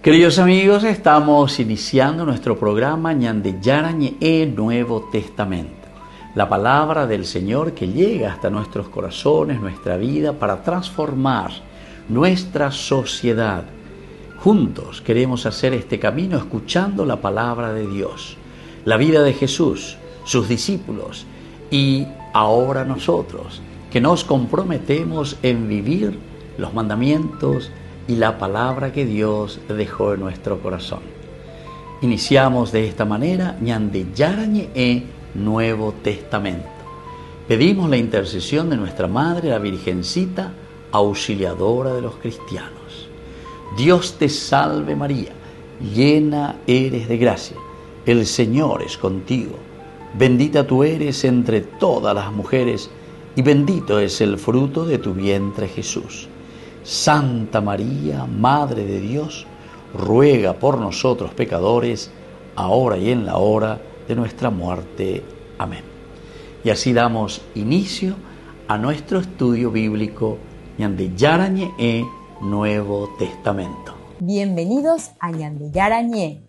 Queridos amigos, estamos iniciando nuestro programa Ñande Yarañe Nuevo Testamento. La palabra del Señor que llega hasta nuestros corazones, nuestra vida, para transformar nuestra sociedad. Juntos queremos hacer este camino escuchando la palabra de Dios, la vida de Jesús, sus discípulos y ahora nosotros, que nos comprometemos en vivir los mandamientos y la palabra que Dios dejó en nuestro corazón. Iniciamos de esta manera Ñande Yarañe Nuevo Testamento. Pedimos la intercesión de nuestra Madre, la Virgencita, auxiliadora de los cristianos. Dios te salve María, llena eres de gracia, el Señor es contigo. Bendita tú eres entre todas las mujeres y bendito es el fruto de tu vientre Jesús. Santa María, Madre de Dios, ruega por nosotros pecadores, ahora y en la hora de nuestra muerte. Amén. Y así damos inicio a nuestro estudio bíblico Ñande Yarañe Nuevo Testamento. Bienvenidos a Ñande Yarañe,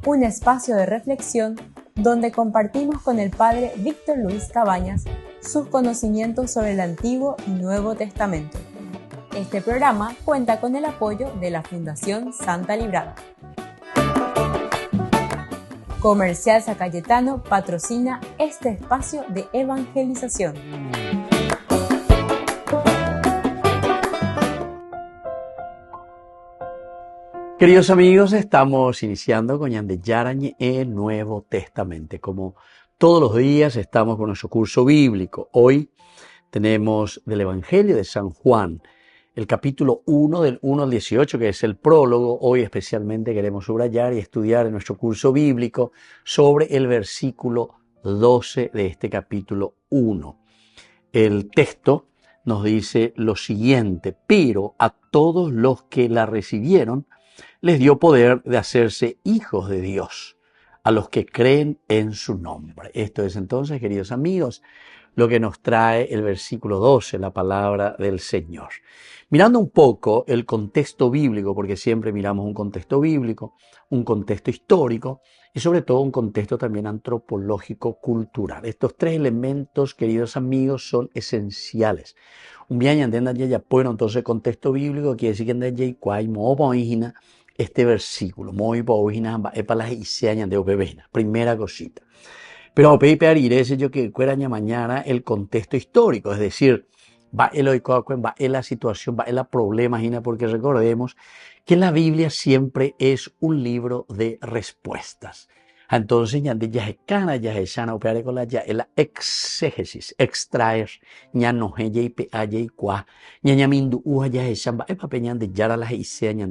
un espacio de reflexión donde compartimos con el Padre Víctor Luis Cabañas sus conocimientos sobre el Antiguo y Nuevo Testamento. Este programa cuenta con el apoyo de la Fundación Santa Librada. Comercial San Cayetano patrocina este espacio de evangelización. Queridos amigos, estamos iniciando con Ñande Yarañe Nuevo Testamento. Como todos los días estamos con nuestro curso bíblico. Hoy tenemos del Evangelio de San Juan, el capítulo 1 del 1 al 18, que es el prólogo. Hoy especialmente queremos subrayar y estudiar en nuestro curso bíblico sobre el versículo 12 de este capítulo 1. El texto nos dice lo siguiente: pero a todos los que la recibieron les dio poder de hacerse hijos de Dios, a los que creen en su nombre. Esto es entonces, queridos amigos, lo que nos trae el versículo 12, la palabra del Señor. Mirando un poco el contexto bíblico, porque siempre miramos un contexto bíblico, un contexto histórico y sobre todo un contexto también antropológico-cultural. Estos tres elementos, queridos amigos, son esenciales. Un día bueno, entonces contexto bíblico quiere decir que este versículo, primera cosita. Pero yo que mañana el contexto histórico, es decir, va la situación, va el problema, porque recordemos que la Biblia siempre es un libro de respuestas. Entonces, ya la exégesis, extraer,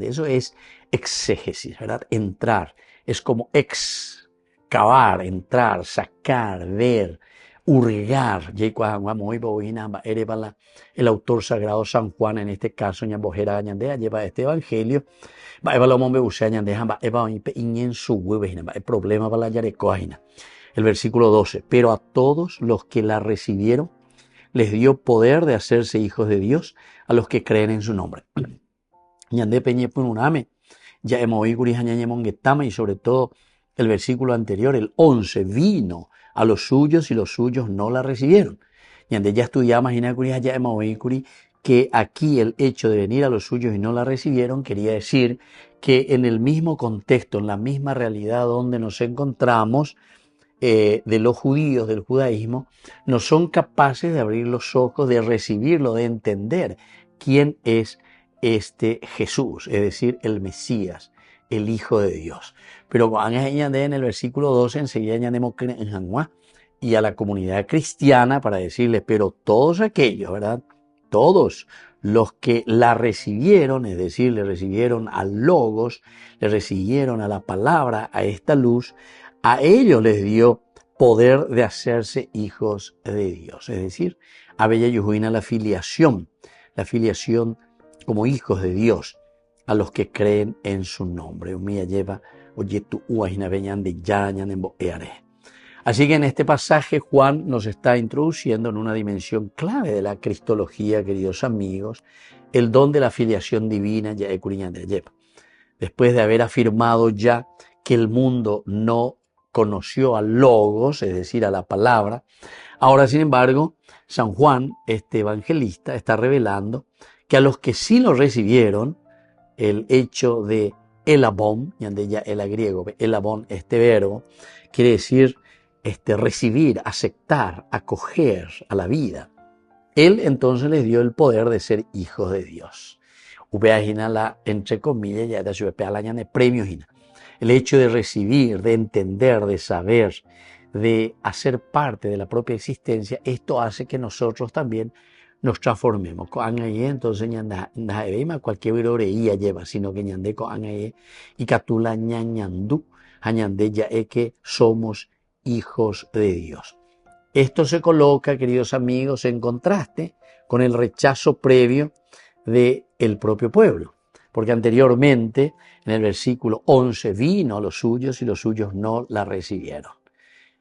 eso es exégesis, ¿verdad? Entrar, es como excavar, entrar, sacar, ver, hurgar. El autor sagrado San Juan, en este caso, lleva este evangelio. El versículo 12: pero a todos los que la recibieron les dio poder de hacerse hijos de Dios, a los que creen en su nombre. Y sobre todo el versículo anterior, el 11, vino a los suyos y los suyos no la recibieron. Ya estudiamos que aquí el hecho de venir a los suyos y no la recibieron quería decir que en el mismo contexto, en la misma realidad donde nos encontramos, de los judíos, del judaísmo, no son capaces de abrir los ojos, de recibirlo, de entender quién es este Jesús, es decir, el Mesías, el Hijo de Dios. Pero en el versículo 12 enseguida añadimos y a la comunidad cristiana para decirles, pero todos aquellos, ¿verdad? Todos los que la recibieron, es decir, le recibieron al Logos, le recibieron a la palabra, a esta luz, a ellos les dio poder de hacerse hijos de Dios. Es decir, a Bella Yujuina la filiación como hijos de Dios a los que creen en su nombre. Así que en este pasaje Juan nos está introduciendo en una dimensión clave de la cristología, queridos amigos, el don de la filiación divina. después de haber afirmado ya que el mundo no conoció al Logos, es decir, a la palabra, ahora sin embargo, San Juan, este evangelista, está revelando que a los que sí lo recibieron, el hecho de elabón, ya el griego, elabón, este verbo, quiere decir recibir, aceptar, acoger a la vida. Él entonces les dio el poder de ser hijos de Dios. Entre comillas, ya de premios. El hecho de recibir, de entender, de saber, de hacer parte de la propia existencia, esto hace que nosotros también nos transformemos. Entonces, cualquier viroreía lleva, sino que ñande coangaye y catula ñañandú, añande ya es que somos hijos de Dios. Esto se coloca, queridos amigos, en contraste con el rechazo previo del propio pueblo. Porque anteriormente, en el versículo 11, vino a los suyos y los suyos no la recibieron.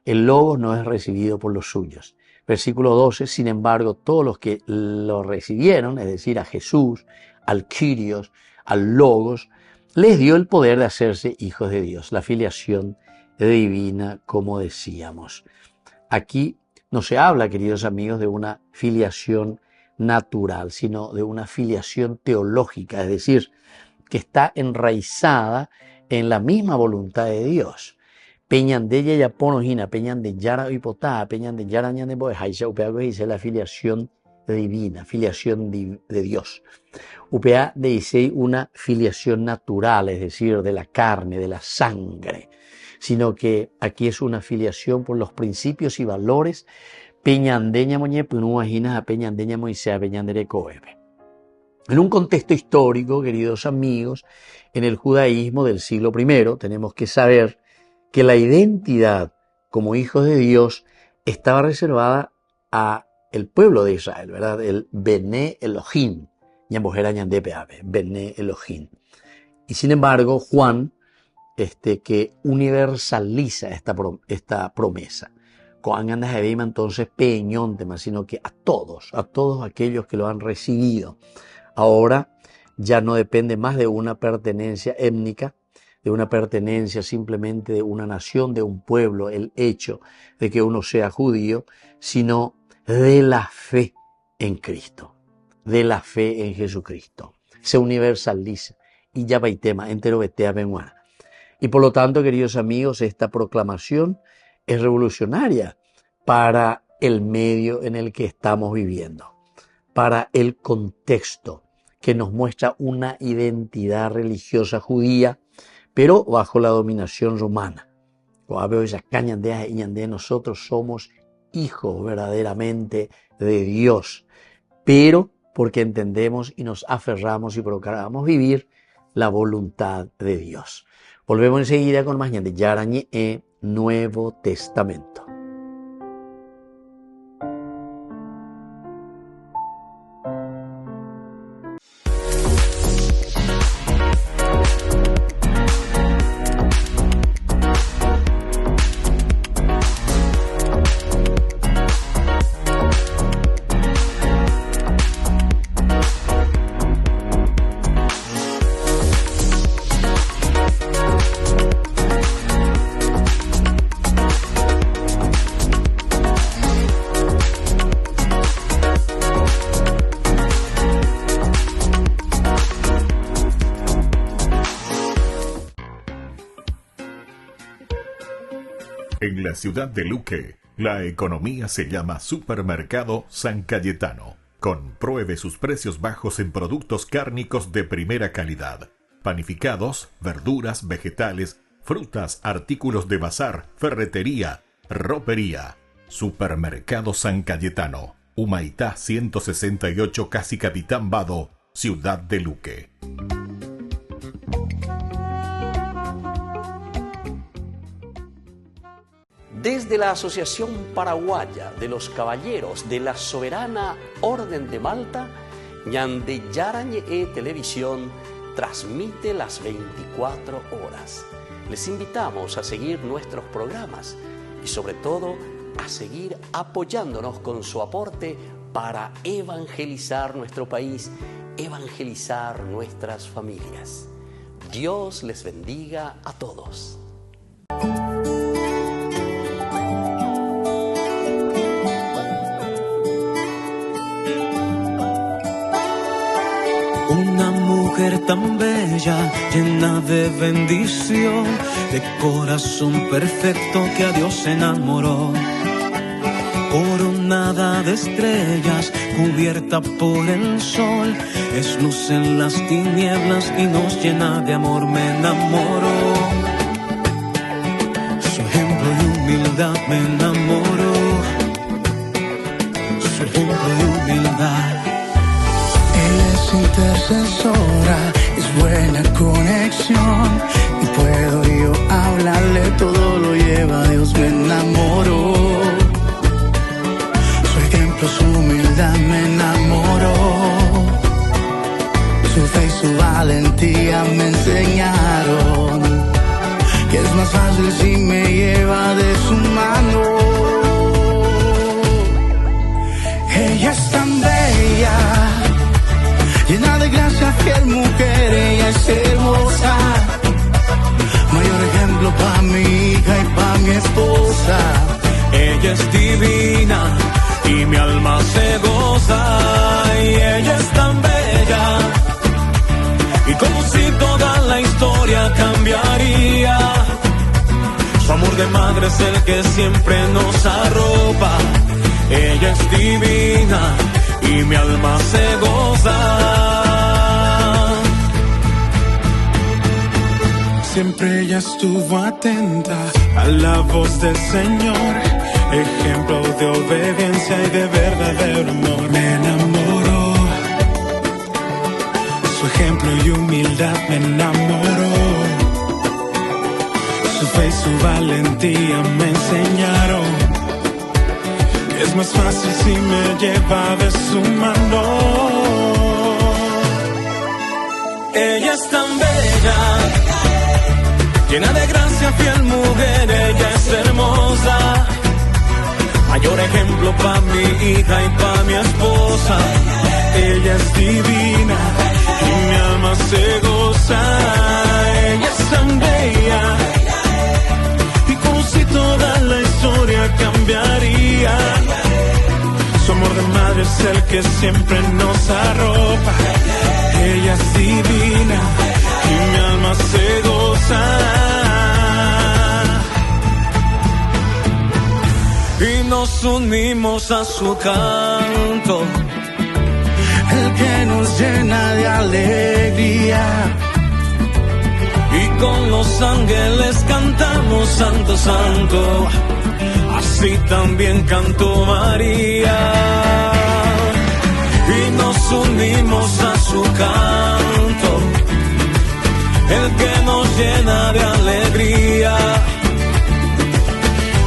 El Logos no es recibido por los suyos. Versículo 12, sin embargo, todos los que lo recibieron, es decir, a Jesús, al Kyrios, al Logos, les dio el poder de hacerse hijos de Dios, la filiación divina, como decíamos. Aquí no se habla, queridos amigos, de una filiación natural, sino de una filiación teológica, es decir, que está enraizada en la misma voluntad de Dios. Peñan de ella ponojina, peñan de yara hipotá, peñan de yara ñane boejaisa, upea dice la filiación divina, filiación de Dios. Upea dice una filiación natural, es decir, de la carne, de la sangre, sino que aquí es una filiación por los principios y valores peñandeña moñe punuajinas a peñandeña moisea peñandere coebe. En un contexto histórico, queridos amigos, en el judaísmo del siglo I, tenemos que saber que la identidad como hijos de Dios estaba reservada a el pueblo de Israel, ¿verdad? El Bené Elohim, Bené Elohim. Y sin embargo, Juan, que universaliza esta promesa, entonces peñón tema, sino que a todos aquellos que lo han recibido. Ahora ya no depende más de una pertenencia étnica, de una pertenencia simplemente de una nación, de un pueblo, el hecho de que uno sea judío, sino de la fe en Cristo, de la fe en Jesucristo. Se universaliza y ya va y tema entero betea benguana. Y por lo tanto, queridos amigos, esta proclamación es revolucionaria para el medio en el que estamos viviendo, para el contexto que nos muestra una identidad religiosa judía, pero bajo la dominación romana. Nosotros somos hijos verdaderamente de Dios, pero porque entendemos y nos aferramos y procuramos vivir la voluntad de Dios. Volvemos enseguida con más ñande Yarañe Nuevo Testamento. En la ciudad de Luque, la economía se llama Supermercado San Cayetano. Compruebe sus precios bajos en productos cárnicos de primera calidad. Panificados, verduras, vegetales, frutas, artículos de bazar, ferretería, ropería. Supermercado San Cayetano. Humaitá 168 Casi Capitán Vado, ciudad de Luque. Desde la Asociación Paraguaya de los Caballeros de la Soberana Orden de Malta, Ñande Yarañe Televisión transmite las 24 horas. Les invitamos a seguir nuestros programas y sobre todo a seguir apoyándonos con su aporte para evangelizar nuestro país, evangelizar nuestras familias. Dios les bendiga a todos. Una mujer tan bella, llena de bendición, de corazón perfecto que a Dios enamoró. Coronada de estrellas, cubierta por el sol, es luz en las tinieblas y nos llena de amor. Me enamoró, su ejemplo y humildad me enamoró, su ejemplo y humildad. Ella es intercesora, es buena conexión, y puedo yo hablarle, todo lo lleva a Dios. Me enamoró, su ejemplo, su humildad me enamoró, su fe y su valentía me enseñaron que es más fácil si me lleva de su mano. Ella es tan bella, llena de gracia, fiel mujer, ella es hermosa, mayor ejemplo para mi hija y para mi esposa. Ella es divina y mi alma se goza, y ella es tan bella, y como si toda la historia cambiaría. Su amor de madre es el que siempre nos arropa. Ella es divina y mi alma se goza. Siempre ella estuvo atenta a la voz del Señor, ejemplo de obediencia y de verdadero amor. Me enamoró, su ejemplo y humildad me enamoró, su fe y su valentía me enseñaron. Es más fácil si me lleva de su mano. Ella es tan bella, llena de gracia, fiel mujer, ella es hermosa, mayor ejemplo para mi hija y para mi esposa. Ella es divina y mi alma se goza. Ella es tan bella, y como si toda la historia cambiaría. Su amor de madre es el que siempre nos arropa. Ella es divina y mi alma se goza. Y nos unimos a su canto, el que nos llena de alegría. Y con los ángeles cantamos Santo, Santo, así también cantó María. Y nos unimos a su canto, el que nos llena de alegría.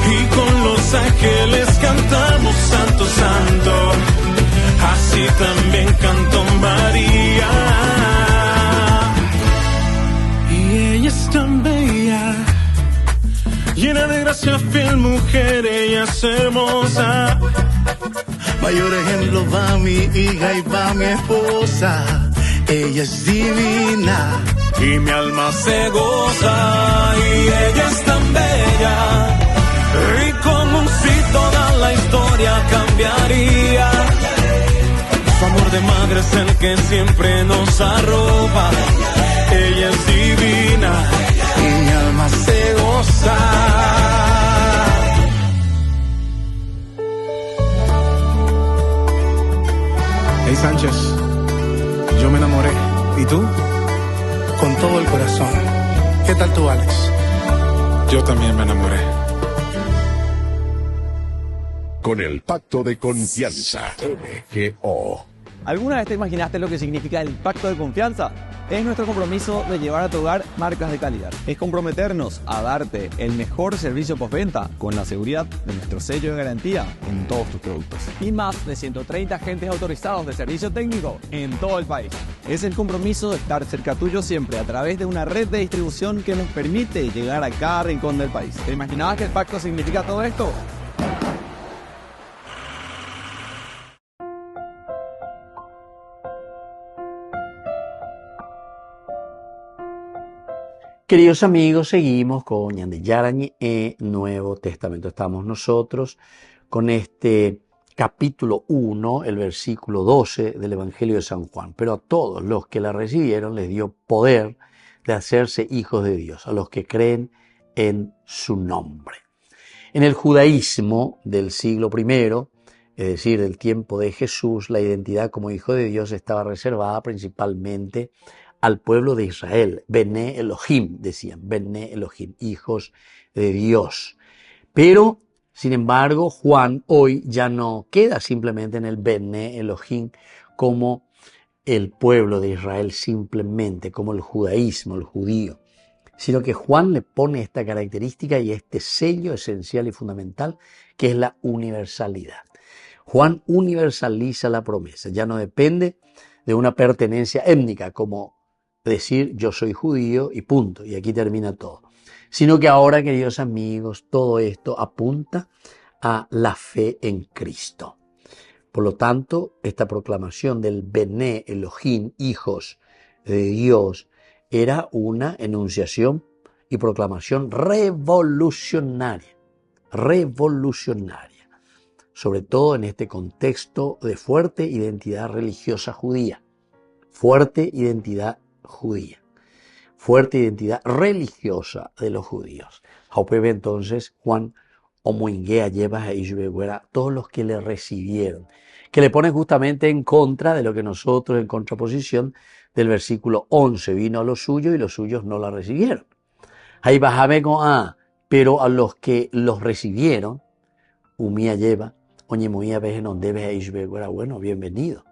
Y con los ángeles cantamos Santo, Santo, así también cantó María. Y ella es tan bella, llena de gracia, fiel mujer, ella es hermosa, mayor ejemplo para mi hija y para mi esposa. Ella es divina y mi alma se goza, y ella es tan bella, y como si toda la historia cambiaría. Su amor de madre es el que siempre nos arropa. Ella es divina y mi alma se goza. Hey Sánchez, yo me enamoré. ¿Y tú? Con todo el corazón. ¿Qué tal tú, Alex? Yo también me enamoré. Con el Pacto de Confianza, MGO. ¿Alguna vez te imaginaste lo que significa el pacto de confianza? Es nuestro compromiso de llevar a tu hogar marcas de calidad. Es comprometernos a darte el mejor servicio postventa con la seguridad de nuestro sello de garantía en todos tus productos. Y más de 130 agentes autorizados de servicio técnico en todo el país. Es el compromiso de estar cerca tuyo siempre a través de una red de distribución que nos permite llegar a cada rincón del país. ¿Te imaginabas que el pacto significa todo esto? Queridos amigos, seguimos con Ñande Yarañe Nuevo Testamento. Estamos nosotros con este capítulo 1, el versículo 12 del Evangelio de San Juan. Pero a todos los que la recibieron les dio poder de hacerse hijos de Dios, a los que creen en su nombre. En el judaísmo del siglo I, es decir, del tiempo de Jesús, la identidad como hijo de Dios estaba reservada principalmente al pueblo de Israel. Bené Elohim, decían, Bené Elohim, hijos de Dios. Pero, sin embargo, Juan hoy ya no queda simplemente en el Bené Elohim como el pueblo de Israel, simplemente como el judaísmo, el judío, sino que Juan le pone esta característica y este sello esencial y fundamental que es la universalidad. Juan universaliza la promesa, ya no depende de una pertenencia étnica como decir yo soy judío y punto, y aquí termina todo. Sino que ahora, queridos amigos, todo esto apunta a la fe en Cristo. Por lo tanto, esta proclamación del Bené Elohim, hijos de Dios, era una enunciación y proclamación revolucionaria, sobre todo en este contexto de fuerte identidad religiosa judía, fuerte identidad religiosa de los judíos. Jaupebe entonces Juan Omuinguea lleva a Ishbeguera todos los que le recibieron, que le pone justamente en contra de lo que nosotros, en contraposición del versículo 11, vino a los suyos y los suyos no la recibieron. Ahí bajame con pero a los que los recibieron, Umía lleva, oñe muy a veces no debes a Ishbeguera, bueno, bienvenido.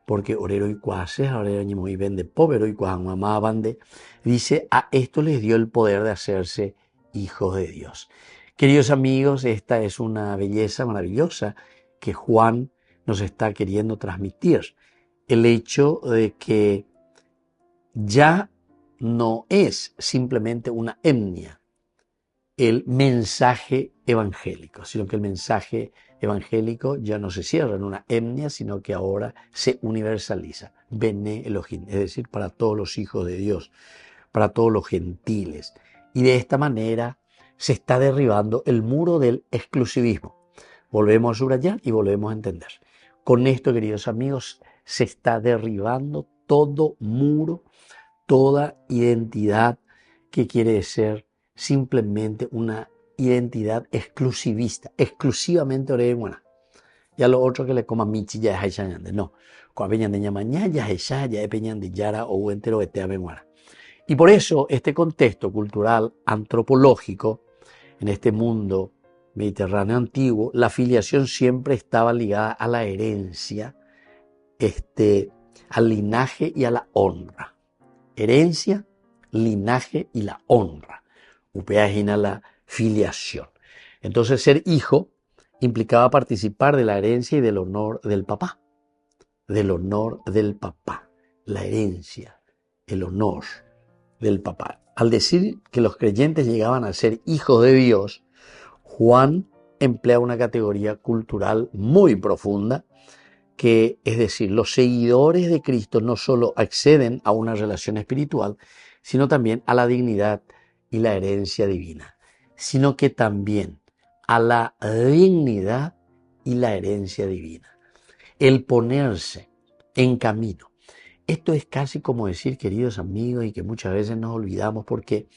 Porque orero y cuases, orero y muy vende povero y cuas mamabande, dice, a esto les dio el poder de hacerse hijos de Dios. Queridos amigos, esta es una belleza maravillosa que Juan nos está queriendo transmitir. El hecho de que ya no es simplemente una etnia el mensaje evangélico, sino que el mensaje evangélico ya no se cierra en una etnia, sino que ahora se universaliza. Bené Elohim, es decir, para todos los hijos de Dios, para todos los gentiles. Y de esta manera se está derribando el muro del exclusivismo. Volvemos a subrayar y volvemos a entender. Con esto, queridos amigos, se está derribando todo muro, toda identidad que quiere ser simplemente una identidad exclusivista, exclusivamente oreguana. Ya lo otro que le coma michi ya es haishanyande. No, con peñan de ñamañá ya es peñan de yara o entero de teabenguana. Y por eso este contexto cultural antropológico en este mundo mediterráneo antiguo, la filiación siempre estaba ligada a la herencia, al linaje y a la honra. Herencia, linaje y la honra. Upeagina la filiación. Entonces, ser hijo implicaba participar de la herencia y del honor del papá. Del honor del papá. La herencia, el honor del papá. Al decir que los creyentes llegaban a ser hijos de Dios, Juan emplea una categoría cultural muy profunda, que es decir, los seguidores de Cristo no solo acceden a una relación espiritual, sino también a la dignidad y la herencia divina, sino que también a la dignidad y la herencia divina. El ponerse en camino. Esto es casi como decir, queridos amigos, y que muchas veces nos olvidamos porque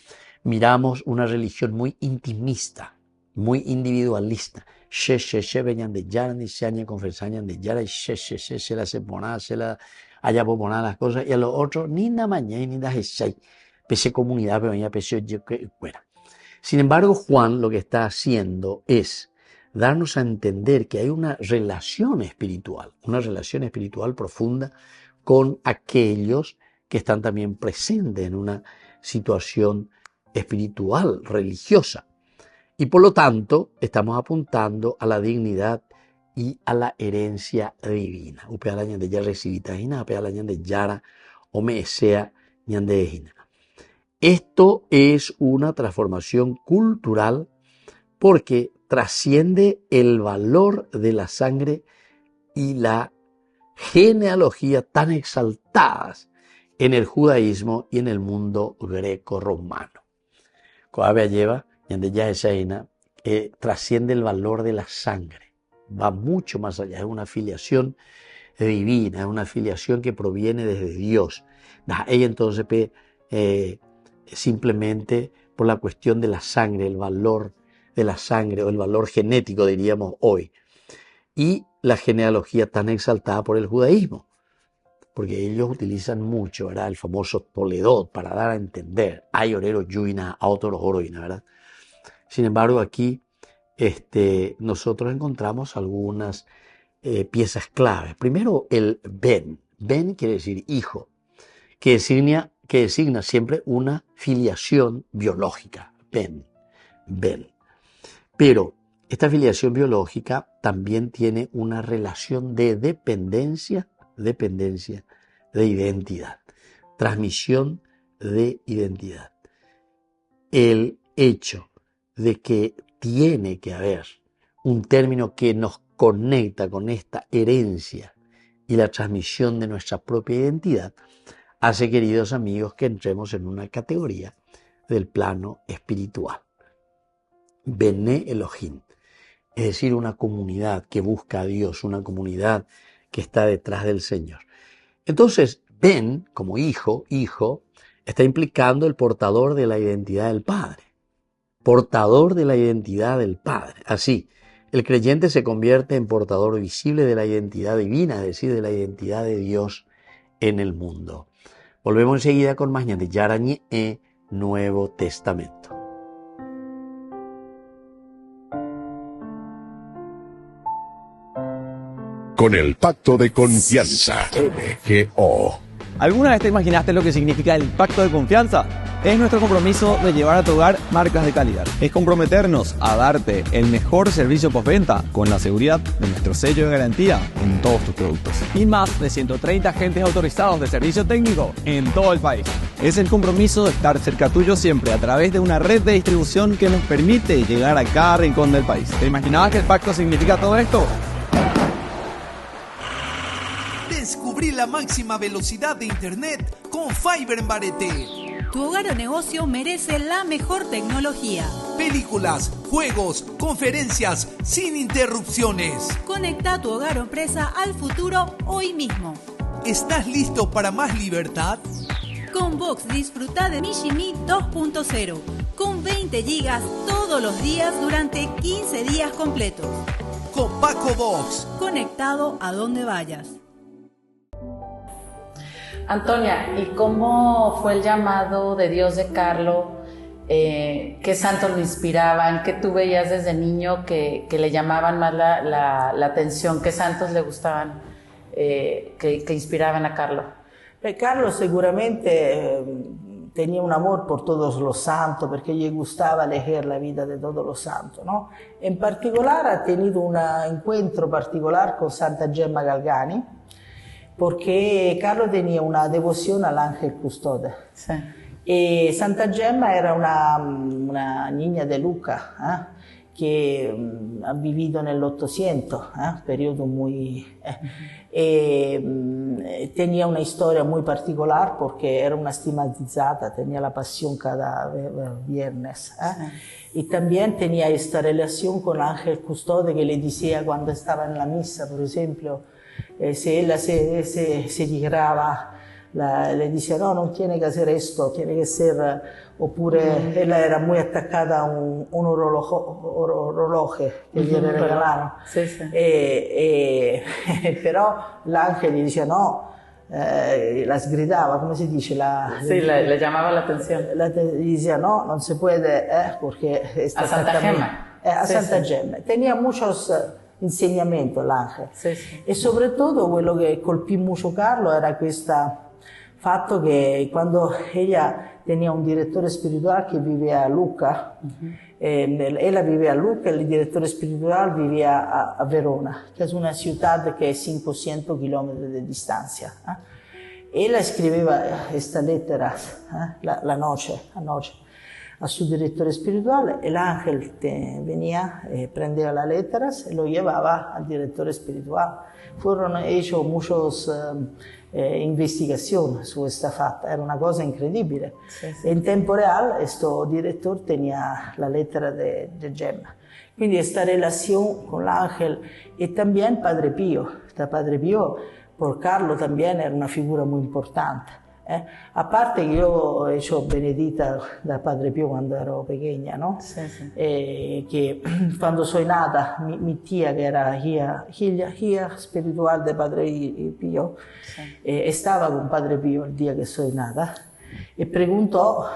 miramos una religión muy intimista, muy individualista. Venían de Yara, ni se añe confesañan de Yara, y se la se poná, se la haya poná las cosas, y a los otros, ni na mañana, ni da jesay. Pese comunidad, pero ya pese yo que fuera. Sin embargo, Juan lo que está haciendo es darnos a entender que hay una relación espiritual profunda con aquellos que están también presentes en una situación espiritual, religiosa. Y por lo tanto, estamos apuntando a la dignidad y a la herencia divina. Upea la ñande ya recibita jina, upea la ñande yara, o me sea ñande jina. Esto es una transformación cultural porque trasciende el valor de la sangre y la genealogía tan exaltadas en el judaísmo y en el mundo greco-romano. Coabe lleva, yende ya esa trasciende el valor de la sangre. Va mucho más allá, es una filiación divina, es una filiación que proviene desde Dios. Ella entonces simplemente por la cuestión de la sangre, el valor de la sangre o el valor genético diríamos hoy. Y la genealogía tan exaltada por el judaísmo, porque ellos utilizan mucho, ¿verdad?, el famoso Toledot para dar a entender, hay orero yuina, autoros oroina, ¿verdad? Sin embargo, aquí nosotros encontramos algunas piezas claves. Primero, el Ben. Ben quiere decir hijo, que designa siempre una filiación biológica. Ben. Pero esta filiación biológica también tiene una relación de dependencia de identidad, transmisión de identidad. El hecho de que tiene que haber un término que nos conecta con esta herencia y la transmisión de nuestra propia identidad hace, queridos amigos, que entremos en una categoría del plano espiritual. Bene Elohim, es decir, una comunidad que busca a Dios, una comunidad que está detrás del Señor. Entonces, Ben, como hijo, está implicando el portador de la identidad del Padre. Portador de la identidad del Padre. Así, el creyente se convierte en portador visible de la identidad divina, es decir, de la identidad de Dios en el mundo. Volvemos enseguida con más de Yarañé Nuevo Testamento. Con el pacto de confianza, MGO. ¿Alguna vez te imaginaste lo que significa el pacto de confianza? Es nuestro compromiso de llevar a tu hogar marcas de calidad. Es comprometernos a darte el mejor servicio postventa con la seguridad de nuestro sello de garantía en todos tus productos. Y más de 130 agentes autorizados de servicio técnico en todo el país. Es el compromiso de estar cerca tuyo siempre a través de una red de distribución que nos permite llegar a cada rincón del país. ¿Te imaginabas que el pacto significa todo esto? Descubrí la máxima velocidad de internet con Fiber en Barete. Tu hogar o negocio merece la mejor tecnología. Películas, juegos, conferencias, sin interrupciones. Conecta tu hogar o empresa al futuro hoy mismo. ¿Estás listo para más libertad? Con Vox disfruta de Mishimi 2.0 con 20 gigas todos los días durante 15 días completos. Con Paco Vox. Conectado a donde vayas. Antonia, ¿y cómo fue el llamado de Dios de Carlos? ¿Qué santos lo inspiraban? ¿Qué tú veías desde niño que le llamaban más la atención? ¿Qué santos le gustaban, que inspiraban a Carlos? Carlos seguramente tenía un amor por todos los santos, porque le gustaba leer la vida de todos los santos, ¿no? En particular ha tenido un encuentro particular con Santa Gemma Galgani, porque Carlos tenía una devoción al ángel custode. Sí. Y Santa Gemma era una niña de Lucca, que ha vivido en el 800, periodo muy... tenía una historia muy particular porque era una estigmatizada, tenía la pasión cada viernes. Y también tenía esta relación con el ángel custode que le decía cuando estaba en la misa, por ejemplo, se ella se ligraba, le decía no, no tiene que hacer esto, tiene que ser, oppure ella era muy atacada a un orologio que le regalaron, sí, sí. Pero l'ángel le decía no, la sgridaba, come si dice? Sí, le llamaba la atención. Le decía no, non si puede, porque a Santa Gemma. A sí, Santa sí. Gemma. Tenía muchos insegnamenti l'ángel. Sí, sí. E soprattutto quello che colpì molto Carlo era questo fatto che quando ella tenía un direttore spirituale che viveva a Lucca, ella viveva a Lucca e il direttore spirituale viveva a Verona, che è una città che è 500 km di distanza. Ella scriveva questa lettera la noce a su director espiritual. El ángel venía, prendía las letras y lo llevaba al director espiritual. Fueron hechos muchas investigaciones su esta fatta, era una cosa incredibile. En tiempo real, este director tenía la letra de Gemma. Quindi esta relación con el ángel y también Padre Pío. Padre Pío, por Carlo también era una figura muy importante. Aparte que yo he hecho benedita da Padre Pío cuando ero pequeña, ¿no? Que cuando soy nata, mi tía, que era guía espiritual de Padre Pío, estaba con Padre Pío el día que soy nata y preguntó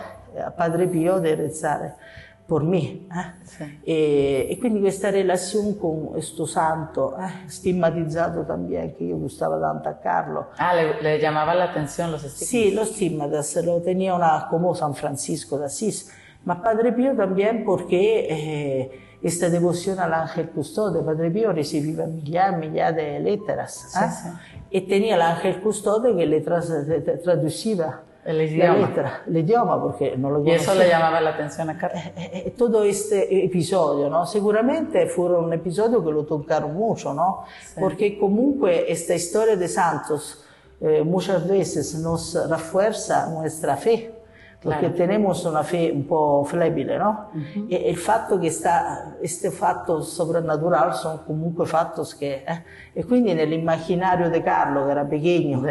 a Padre Pío de rezar por mí. E quindi questa relazione con questo santo, stigmatizzato también, que yo gustaba tanto a Carlo. Le llamaba la atención los estigmas. Sí, los estigmas, lo tenía como San Francisco de Asís, ma Padre Pío también porque esta devoción al ángel custode. Padre Pío recibía millares de letras y tenía el ángel custode que le traducía el idioma. El idioma, porque no lo conocía. Y eso le llamaba la atención a Carlos. Todo este episodio, ¿no? Seguramente fueron un episodio que lo tocaron mucho, ¿no? Sí. Porque comunque esta historia de santos muchas veces nos refuerza nuestra fe. Porque tenemos una fe un po' flebile, ¿no? Y el fatto che este fatto sobrenatural son comunque fatos che... E quindi nell'immaginario di Carlo, che era pequeño,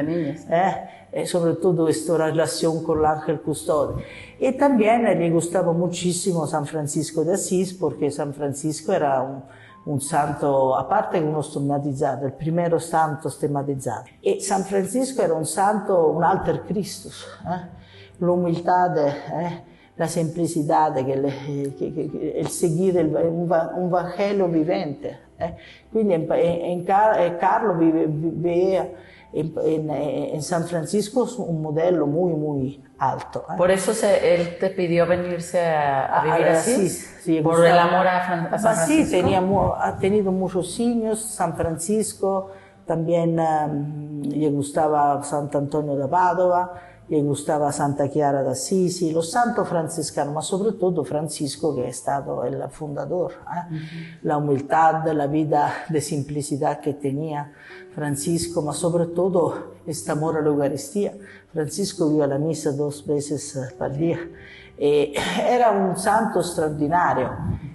soprattutto questa relazione con l'ángel custode. E también le gustaba muchísimo San Francisco de Asís, porque San Francisco era un santo, a parte che uno stigmatizzato, il primo santo stigmatizzato. E San Francisco era un santo, un alter Christus, l'umiltà, la semplicità, il seguire un Vangelo vivente. Quindi Carlo viveva en San Francisco un modelo muy alto. Por eso él te pidió venirse a vivir así, sí, por el amor a San Francisco. Sí, ha tenido muchos niños, San Francisco, también le gustaba Sant'Antonio da Padova, le gustaba Santa Chiara d'Assisi, los santos franciscanos, ma soprattutto Francisco, che è stato il fondatore. La humildad, la vida de simplicidad que tenía Francisco, ma soprattutto este amor a la Eucaristía. Francisco iba a la misa 2 veces por día. Era un santo straordinario.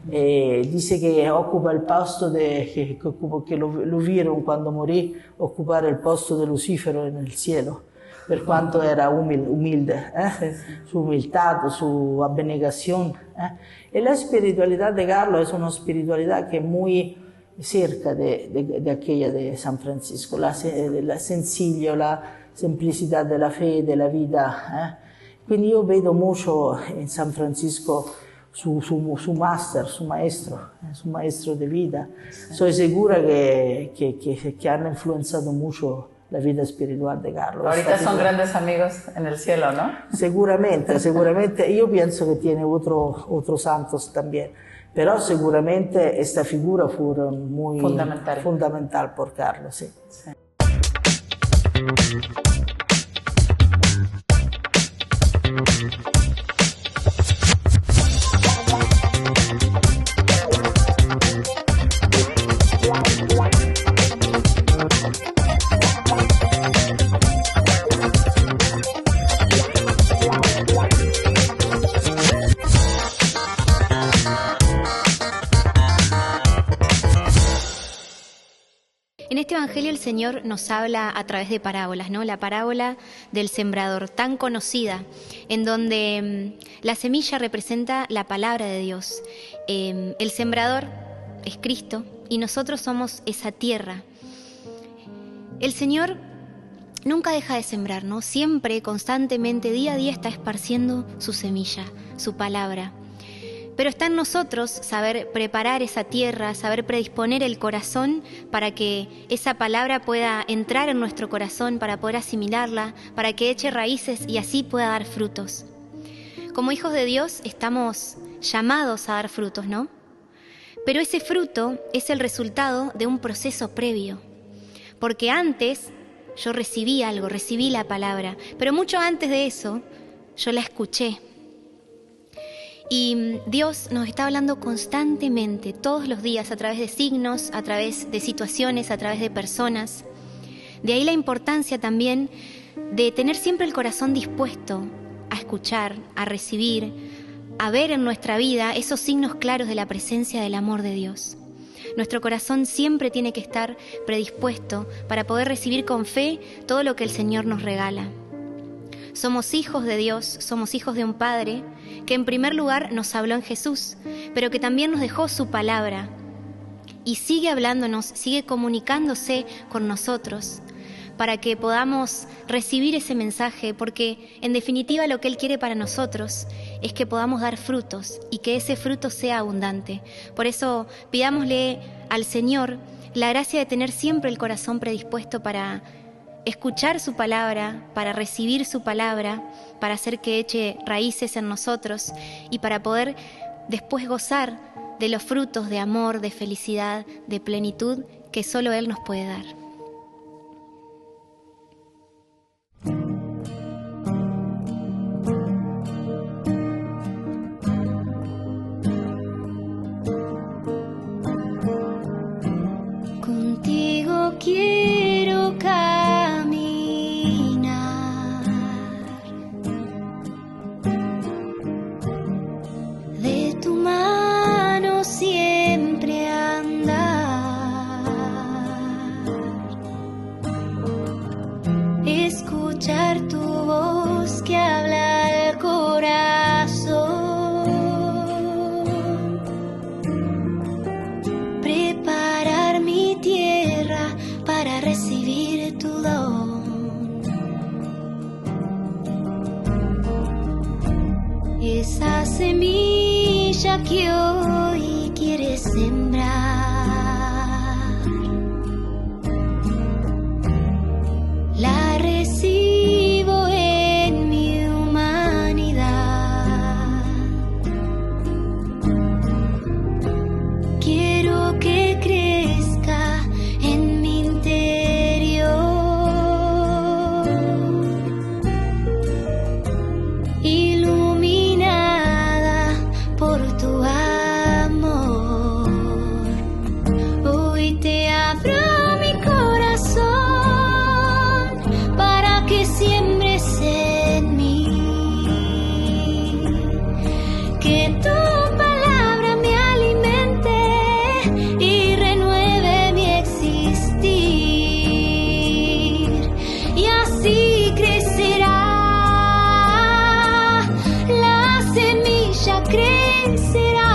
Dice que ocupa el posto que lo vieron cuando morí, ocupar el posto de Lucífero en el cielo. Per quanto era humilde, su humildad, su abnegación. Y la espiritualidad de Carlo es una espiritualidad que es muy cerca de aquella de San Francisco, la sencillo, la simplicidad de la fe, de la vida. Quindi io vedo mucho en San Francisco su máster, su maestro de vida. Soy segura que han influenciado mucho la vida espiritual de Carlo. Ahorita son grandes amigos en el cielo, ¿no? Seguramente. Yo pienso que tiene otros santos también. Pero seguramente esta figura fue muy fundamental por Carlo, sí. En este Evangelio el Señor nos habla a través de parábolas, ¿no? La parábola del sembrador, tan conocida, en donde la semilla representa la palabra de Dios. El sembrador es Cristo y nosotros somos esa tierra. El Señor nunca deja de sembrar, ¿no? Siempre, constantemente, día a día está esparciendo su semilla, su palabra. Pero está en nosotros saber preparar esa tierra, saber predisponer el corazón para que esa palabra pueda entrar en nuestro corazón, para poder asimilarla, para que eche raíces y así pueda dar frutos. Como hijos de Dios estamos llamados a dar frutos, ¿no? Pero ese fruto es el resultado de un proceso previo. Porque antes yo recibí algo, recibí la palabra, pero mucho antes de eso yo la escuché. Y Dios nos está hablando constantemente, todos los días, a través de signos, a través de situaciones, a través de personas. De ahí la importancia también de tener siempre el corazón dispuesto a escuchar, a recibir, a ver en nuestra vida esos signos claros de la presencia del amor de Dios. Nuestro corazón siempre tiene que estar predispuesto para poder recibir con fe todo lo que el Señor nos regala. Somos hijos de Dios, somos hijos de un Padre que en primer lugar nos habló en Jesús, pero que también nos dejó su palabra y sigue hablándonos, sigue comunicándose con nosotros para que podamos recibir ese mensaje, porque en definitiva lo que Él quiere para nosotros es que podamos dar frutos y que ese fruto sea abundante. Por eso pidámosle al Señor la gracia de tener siempre el corazón predispuesto para escuchar su palabra, para recibir su palabra, para hacer que eche raíces en nosotros y para poder después gozar de los frutos de amor, de felicidad, de plenitud que solo Él nos puede dar. Contigo quiero caminar, de tu mano siempre andar, escuchar tu voz que habla al corazón, preparar mi tierra para recibir tu don. Esa semilla que hoy quieres sembrar, la recibo en mi humanidad. Quiero que crezca en mi interior, iluminada por tu amor. Hoy te abro mi corazón para que siembres en mí, que tu palabra me alimente y renueve mi existir, y así crecerá la semilla, crecerá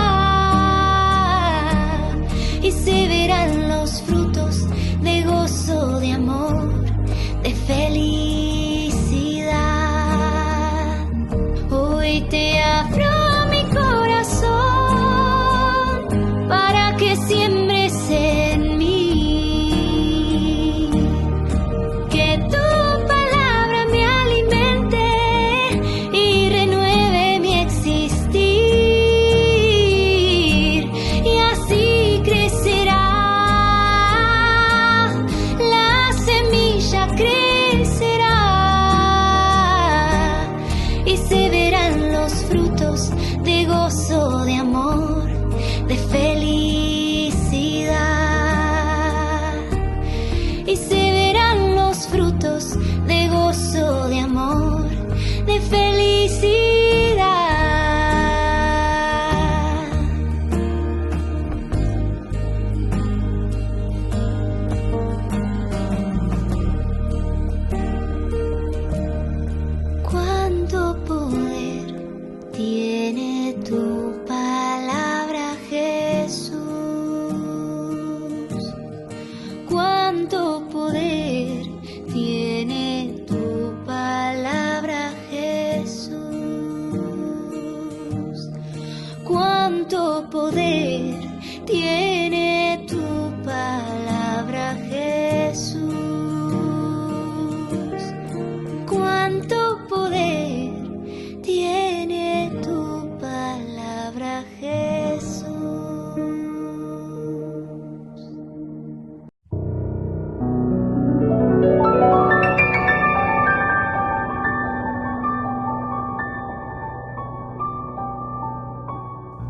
y se verán los frutos de gozo, de amor, de felicidad. Hoy te abro mi corazón para que siembres en mí, que tu palabra me alimente y renueve mi existir, y así crecerá la semilla, crecerá y se verán los frutos de gozo, de amor, de felicidad, y se verán los frutos de gozo, de amor, de felicidad. Cuánto poder tiene tu palabra, Jesús. Cuánto poder tiene tu palabra, Jesús. Cuánto poder tiene tu palabra, Jesús. Cuánto poder tiene tu palabra, Jesús.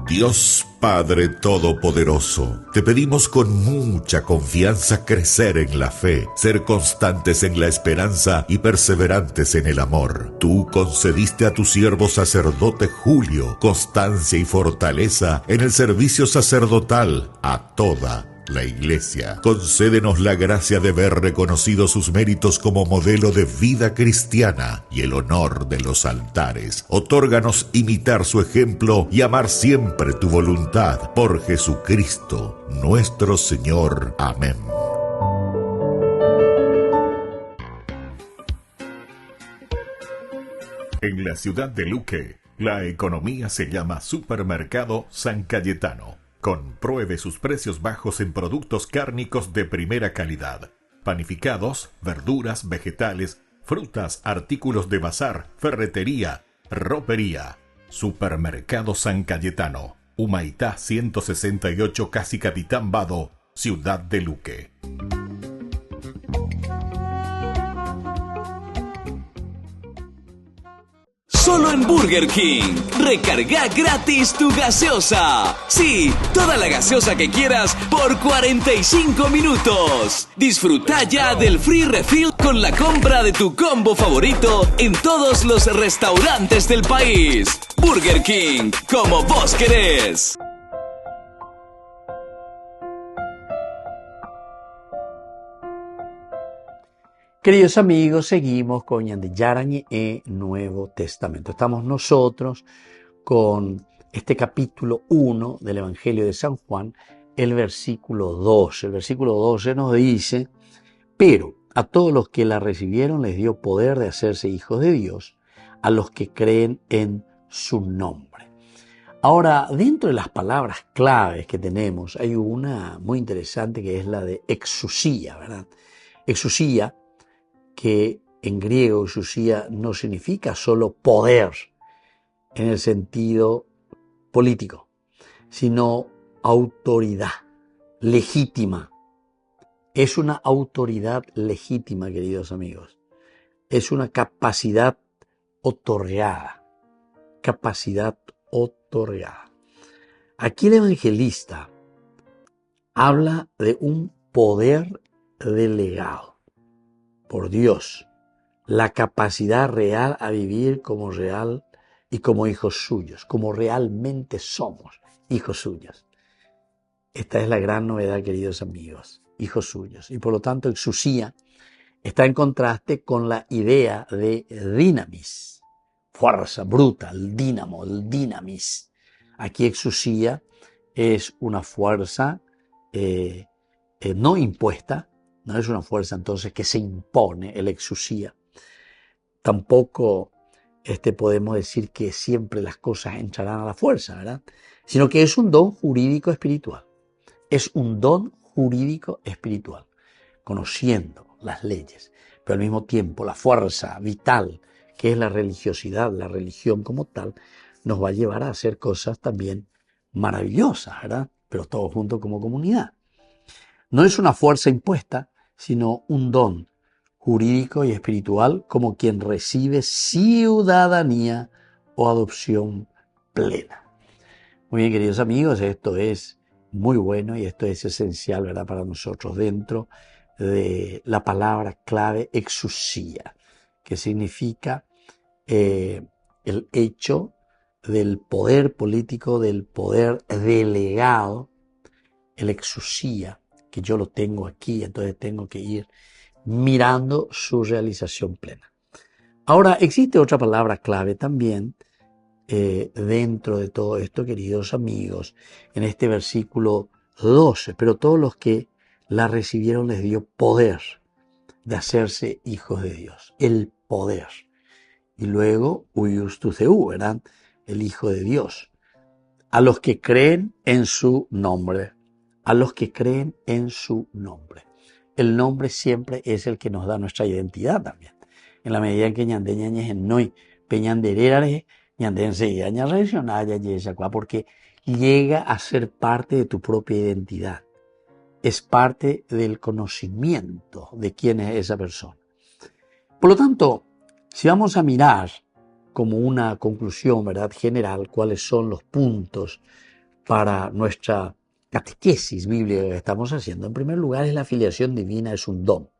Dios Padre Todopoderoso, te pedimos con mucha confianza crecer en la fe, ser constantes en la esperanza y perseverantes en el amor. Tú concediste a tu siervo sacerdote Julio constancia y fortaleza en el servicio sacerdotal a toda la Iglesia. Concédenos la gracia de ver reconocidos sus méritos como modelo de vida cristiana y el honor de los altares. Otórganos imitar su ejemplo y amar siempre tu voluntad. Por Jesucristo, nuestro Señor. Amén. En la ciudad de Luque, la economía se llama Supermercado San Cayetano. Compruebe sus precios bajos en productos cárnicos de primera calidad. Panificados, verduras, vegetales, frutas, artículos de bazar, ferretería, ropería. Supermercado San Cayetano. Humaitá 168, Casi Capitán Vado, Ciudad de Luque. Solo en Burger King. Recarga gratis tu gaseosa. Sí, toda la gaseosa que quieras por 45 minutos. Disfruta ya del free refill con la compra de tu combo favorito en todos los restaurantes del país. Burger King, como vos querés. Queridos amigos, seguimos con Ñande Yarañe e Nuevo Testamento. Estamos nosotros con este capítulo 1 del Evangelio de San Juan, el versículo 12. El versículo 12 nos dice: pero a todos los que la recibieron les dio poder de hacerse hijos de Dios, a los que creen en su nombre. Ahora, dentro de las palabras claves que tenemos, hay una muy interesante que es la de exusía, ¿verdad? Exusía, que en griego exusía no significa solo poder en el sentido político, sino autoridad legítima. Es una autoridad legítima, queridos amigos. Es una capacidad otorgada. Capacidad otorgada. Aquí el evangelista habla de un poder delegado por Dios, la capacidad real a vivir como real y como hijos suyos, como realmente somos hijos suyos. Esta es la gran novedad, queridos amigos, hijos suyos. Y por lo tanto, exusía está en contraste con la idea de dinamis, fuerza bruta, el dínamo, el dinamis. Aquí exusía es una fuerza no impuesta. No es una fuerza entonces que se impone, el exusía. Tampoco podemos decir que siempre las cosas entrarán a la fuerza, ¿verdad? Sino que es un don jurídico espiritual. Es un don jurídico espiritual, conociendo las leyes, pero al mismo tiempo la fuerza vital, que es la religiosidad, la religión como tal, nos va a llevar a hacer cosas también maravillosas, ¿verdad? Pero todos juntos como comunidad. No es una fuerza impuesta, sino un don jurídico y espiritual como quien recibe ciudadanía o adopción plena. Muy bien, queridos amigos, esto es muy bueno y esto es esencial, ¿verdad?, para nosotros dentro de la palabra clave exusía, que significa el hecho del poder político, del poder delegado, el exusía, que yo lo tengo aquí, entonces tengo que ir mirando su realización plena. Ahora, existe otra palabra clave también dentro de todo esto, queridos amigos, en este versículo 12, pero todos los que la recibieron les dio poder de hacerse hijos de Dios, el poder. Y luego, huius tu Theou, ¿verdad?, el Hijo de Dios, a los que creen en su nombre. A los que creen en su nombre. El nombre siempre es el que nos da nuestra identidad también. En la medida en que ñande ñañez en noi, peñandererare, ñande enseguida ña reaccionaya, porque llega a ser parte de tu propia identidad. Es parte del conocimiento de quién es esa persona. Por lo tanto, si vamos a mirar como una conclusión, ¿verdad?, general, cuáles son los puntos para nuestra catequesis bíblica que estamos haciendo, en primer lugar, es la filiación divina, es un don,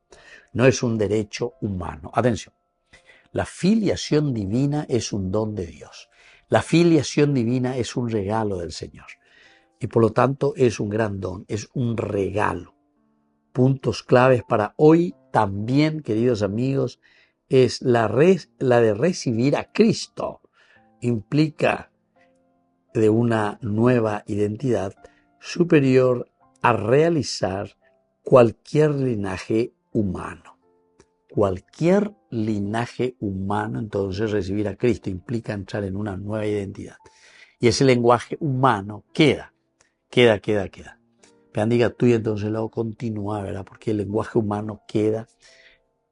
no es un derecho humano. Atención, la filiación divina es un don de Dios. La filiación divina es un regalo del Señor y por lo tanto es un gran don, es un regalo. Puntos claves para hoy también, queridos amigos, es la de recibir a Cristo. Implica de una nueva identidad superior a realizar cualquier linaje humano. Cualquier linaje humano, entonces recibir a Cristo implica entrar en una nueva identidad. Y ese lenguaje humano queda. Pero diga tú y entonces luego continúa, ¿verdad? Porque el lenguaje humano queda.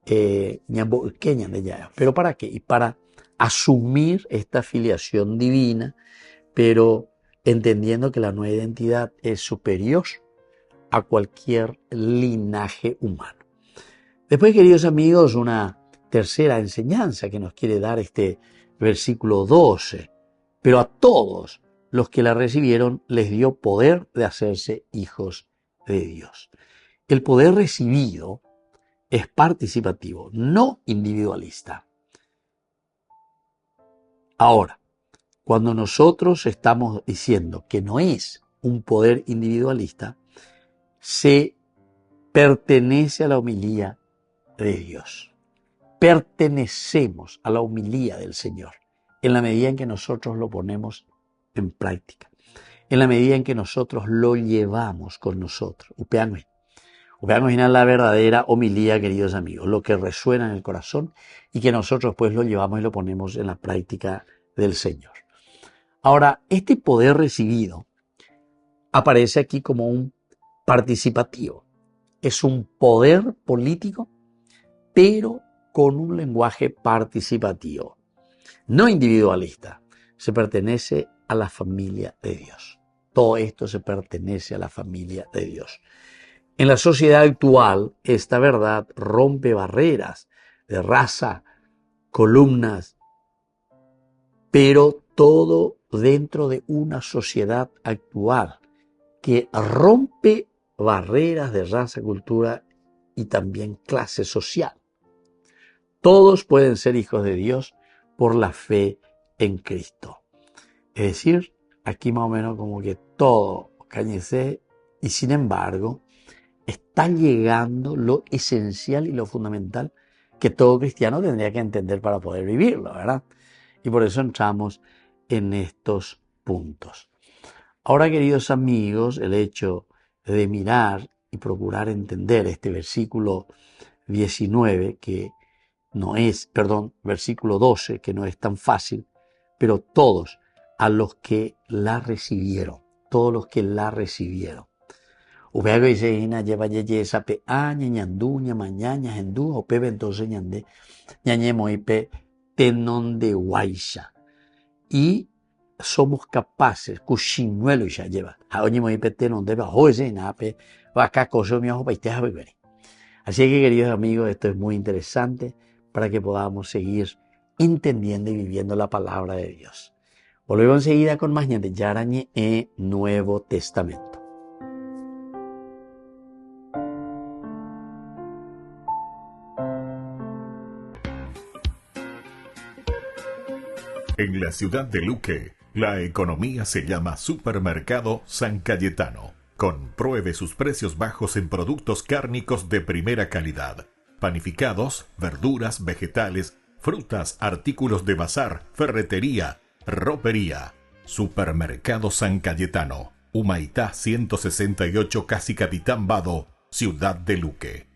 ¿Pero para qué? Y para asumir esta filiación divina, pero entendiendo que la nueva identidad es superior a cualquier linaje humano. Después, queridos amigos, una tercera enseñanza que nos quiere dar este versículo 12. Pero a todos los que la recibieron les dio poder de hacerse hijos de Dios. El poder recibido es participativo, no individualista. Ahora, cuando nosotros estamos diciendo que no es un poder individualista, se pertenece a la homilía de Dios. Pertenecemos a la homilía del Señor en la medida en que nosotros lo ponemos en práctica, en la medida en que nosotros lo llevamos con nosotros. Upeanme la verdadera homilía, queridos amigos, lo que resuena en el corazón y que nosotros pues lo llevamos y lo ponemos en la práctica del Señor. Ahora, este poder recibido aparece aquí como un participativo. Es un poder político, pero con un lenguaje participativo, no individualista. Se pertenece a la familia de Dios. Todo esto se pertenece a la familia de Dios. En la sociedad actual, esta verdad rompe barreras de raza, columnas, pero todo dentro de una sociedad actual que rompe barreras de raza, cultura y también clase social. Todos pueden ser hijos de Dios por la fe en Cristo. Es decir, aquí más o menos como que todo cáñese y sin embargo está llegando lo esencial y lo fundamental que todo cristiano tendría que entender para poder vivirlo, ¿verdad? Y por eso entramos en estos puntos. Ahora, queridos amigos, el hecho de mirar y procurar entender este versículo 19, versículo 12, que no es tan fácil, pero todos a los que la recibieron, todos los que la recibieron. Ubeago dice, lleva yeye sape ñandú, ñamañaña, hendú, o pebe entonces ñande, ñañemoipe, tenon de guaisha. Y somos capaces, cuchinuelo ya lleva, aoñemoipe tenon de bajo ese nape, vaca coso mi ojo paiteja bebere. Así que, queridos amigos, esto es muy interesante para que podamos seguir entendiendo y viviendo la palabra de Dios. Volvemos enseguida con más ñande Yarañe e Nuevo Testamento. En la ciudad de Luque, la economía se llama Supermercado San Cayetano. Compruebe sus precios bajos en productos cárnicos de primera calidad. Panificados, verduras, vegetales, frutas, artículos de bazar, ferretería, ropería. Supermercado San Cayetano, Humaitá 168, Casi Capitán Vado, ciudad de Luque.